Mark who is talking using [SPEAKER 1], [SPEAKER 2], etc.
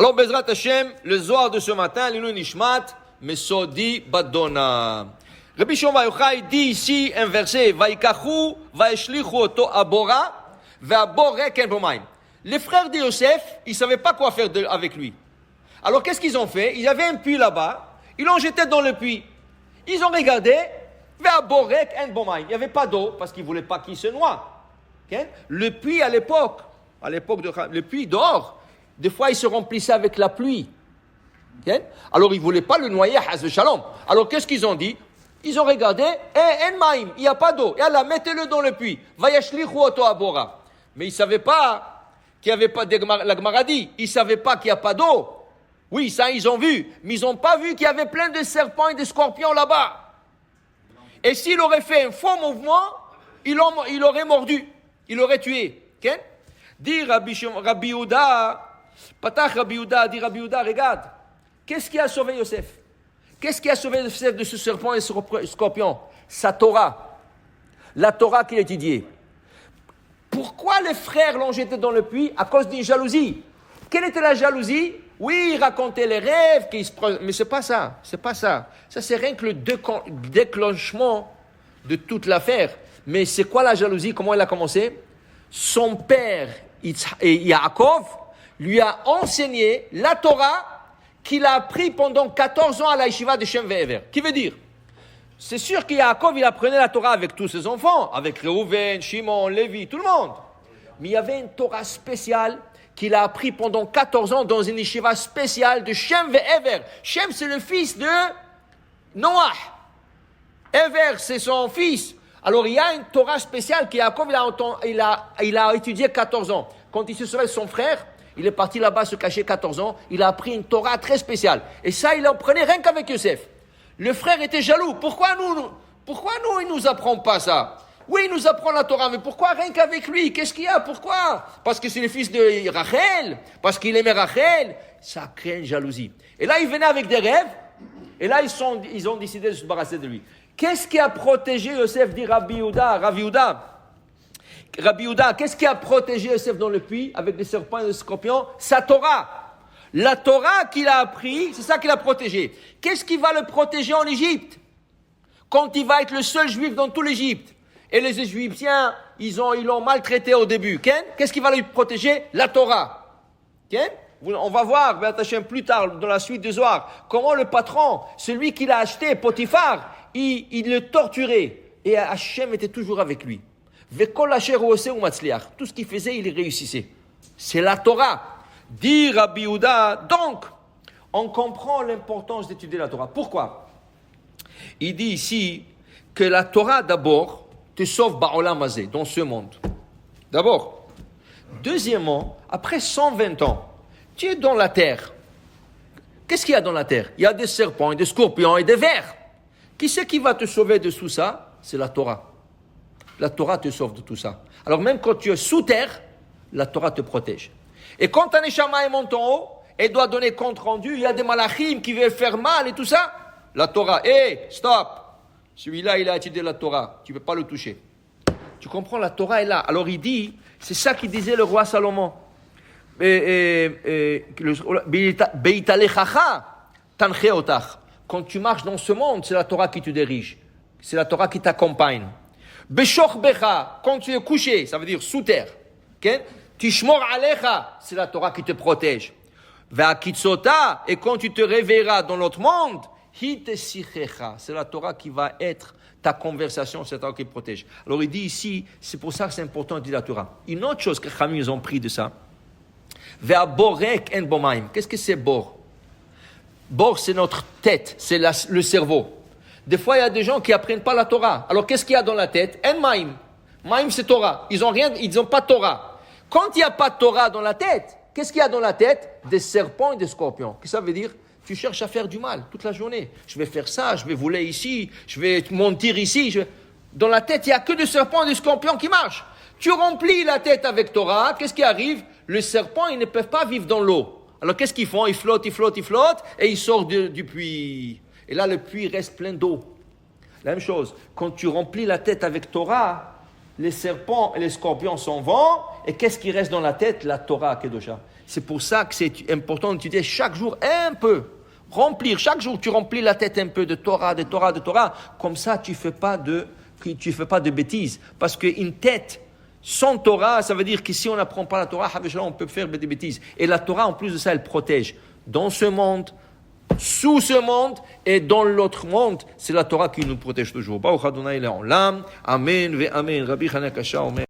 [SPEAKER 1] Alors, Bezrat Hashem, le Zohar de ce matin, l'Ilou Nishmat, Mesodi Badona. Rabbi Shimon Bar Yochai dit ici un verset, Vaïkachu, Vaishlichu oto abora, Ve'aborek en bomaim. Les frères de Yosef, ils ne savaient pas quoi faire avec lui. Alors, qu'est-ce qu'ils ont fait? Il y avait un puits là-bas, ils l'ont jeté dans le puits. Ils ont regardé, Ve'aborek en bomaim. Il n'y avait pas d'eau, parce qu'ils ne voulaient pas qu'il se noie. Okay? Le puits à l'époque, le puits dehors, des fois, il se remplissait avec la pluie. Okay? Alors, ils ne voulaient pas le noyer, Haz Shalom. Alors, qu'est-ce qu'ils ont dit? Ils ont regardé, en maïm, il n'y a pas d'eau. Et Allah, mettez-le dans le puits. Vayashlichu oto abora. Mais ils ne savaient pas qu'il n'y avait pas de la Gemara dit. Ils ne savaient pas qu'il n'y a pas d'eau. Oui, ça, ils ont vu. Mais ils n'ont pas vu qu'il y avait plein de serpents et de scorpions là-bas. Et s'il aurait fait un faux mouvement, il aurait mordu. Il aurait tué. Okay? Dit Rabbi Yehuda, Patach Rabbi Yehuda, dit Rabbi Yehuda, regarde. Qu'est-ce qui a sauvé Yosef? Qu'est-ce qui a sauvé Yosef de ce serpent et ce scorpion? Sa Torah. La Torah qu'il étudiait. Pourquoi les frères l'ont jeté dans le puits? À cause d'une jalousie. Quelle était la jalousie? Oui, ils racontaient les rêves, mais c'est pas ça. C'est pas ça. Ça, c'est rien que le déclenchement de toute l'affaire. Mais c'est quoi la jalousie? Comment elle a commencé? Son père, Yaakov, lui a enseigné la Torah qu'il a appris pendant 14 ans à la yeshiva de Shem Ve'ever. Qui veut dire? C'est sûr que Yaakov, il apprenait la Torah avec tous ses enfants, avec Reuven, Shimon, Lévi, tout le monde. Mais il y avait une Torah spéciale qu'il a appris pendant 14 ans dans une yeshiva spéciale de Shem Ve'ever. Shem, c'est le fils de Noah. Ever, c'est son fils. Alors, il y a une Torah spéciale que Yaakov, il a étudié 14 ans. Quand il se sauvé de son frère, il est parti là-bas se cacher 14 ans. Il a appris une Torah très spéciale. Et ça, il en prenait rien qu'avec Yosef. Le frère était jaloux. Pourquoi nous, il nous apprend pas ça? Oui, il nous apprend la Torah, mais pourquoi rien qu'avec lui? Qu'est-ce qu'il y a? Pourquoi? Parce que c'est le fils de Rachel? Parce qu'il aimait Rachel? Ça crée une jalousie. Et là, il venait avec des rêves. Et là, ils ont décidé de se débarrasser de lui. Qu'est-ce qui a protégé Yosef, dit Rabbi Yehuda, qu'est-ce qui a protégé Yosef dans le puits avec des serpents et des scorpions? Sa Torah. La Torah qu'il a appris, c'est ça qu'il a protégé. Qu'est-ce qui va le protéger en Égypte? Quand il va être le seul juif dans tout l'Égypte. Et les Égyptiens, ils l'ont maltraité au début. Qu'est-ce qui va le protéger? La Torah. On va voir, plus tard, dans la suite du Zohar, comment le patron, celui qui l'a acheté, Potiphar, il le torturait. Et Hachem était toujours avec lui. Tout ce qu'il faisait, il réussissait. C'est la Torah. Dit Rabbi Yehuda, donc, on comprend l'importance d'étudier la Torah. Pourquoi? Il dit ici que la Torah, d'abord, te sauve ba'olam hazeh, dans ce monde. D'abord. Deuxièmement, après 120 ans, tu es dans la terre. Qu'est-ce qu'il y a dans la terre? Il y a des serpents, et des scorpions et des vers. Qui c'est qui va te sauver de tout ça? C'est la Torah. La Torah te sauve de tout ça. Alors même quand tu es sous terre, la Torah te protège. Et quand ta neshama monte en haut, elle doit donner compte rendu, il y a des malachim qui veulent faire mal et tout ça. La Torah, stop. Celui-là, il a étudié la Torah. Tu ne peux pas le toucher. Tu comprends, la Torah est là. Alors il dit, c'est ça qu'il disait le roi Salomon. Quand tu marches dans ce monde, c'est la Torah qui te dirige. C'est la Torah qui t'accompagne. Quand tu es couché, ça veut dire sous terre. Tishmor alecha, c'est la Torah qui te protège. Et quand tu te réveilleras dans l'autre monde, c'est la Torah qui va être ta conversation, c'est la Torah qui te protège. Alors il dit ici, c'est pour ça que c'est important de dire la Torah. Une autre chose que les Chachamim ont pris de ça, qu'est-ce que c'est bor? Bor, c'est notre tête, c'est le cerveau. Des fois, il y a des gens qui apprennent pas la Torah. Alors, qu'est-ce qu'il y a dans la tête? En maïm. Maïm, c'est Torah. Ils n'ont pas de Torah. Quand il n'y a pas de Torah dans la tête, qu'est-ce qu'il y a dans la tête? Des serpents et des scorpions. Qu'est-ce que ça veut dire? Tu cherches à faire du mal toute la journée. Je vais faire ça, je vais voler ici, je vais mentir ici. Dans la tête, il n'y a que des serpents et des scorpions qui marchent. Tu remplis la tête avec Torah, qu'est-ce qui arrive? Les serpents, ils ne peuvent pas vivre dans l'eau. Alors, qu'est-ce qu'ils font? Ils flottent, et ils sortent du puits. Et là, le puits reste plein d'eau. La même chose, quand tu remplis la tête avec Torah, les serpents et les scorpions s'en vont, et qu'est-ce qui reste dans la tête? La Torah Kedosha. C'est pour ça que c'est important d'étudier chaque jour un peu. Remplir, chaque jour tu remplis la tête un peu de Torah, de Torah, de Torah. Comme ça, tu fais pas de bêtises. Parce qu'une tête sans Torah, ça veut dire que si on n'apprend pas la Torah, on peut faire des bêtises. Et la Torah, en plus de ça, elle protège. Dans ce monde, sous ce monde et dans l'autre monde, c'est la Torah qui nous protège toujours. Amen, ve amen. Rabbi Hanakasha omer.